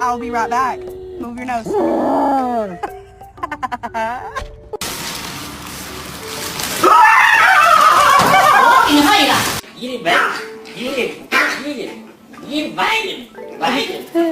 I'll be right back. Move your nose. Get it back. Get it. Get it. Get it. Bite it. Bite it.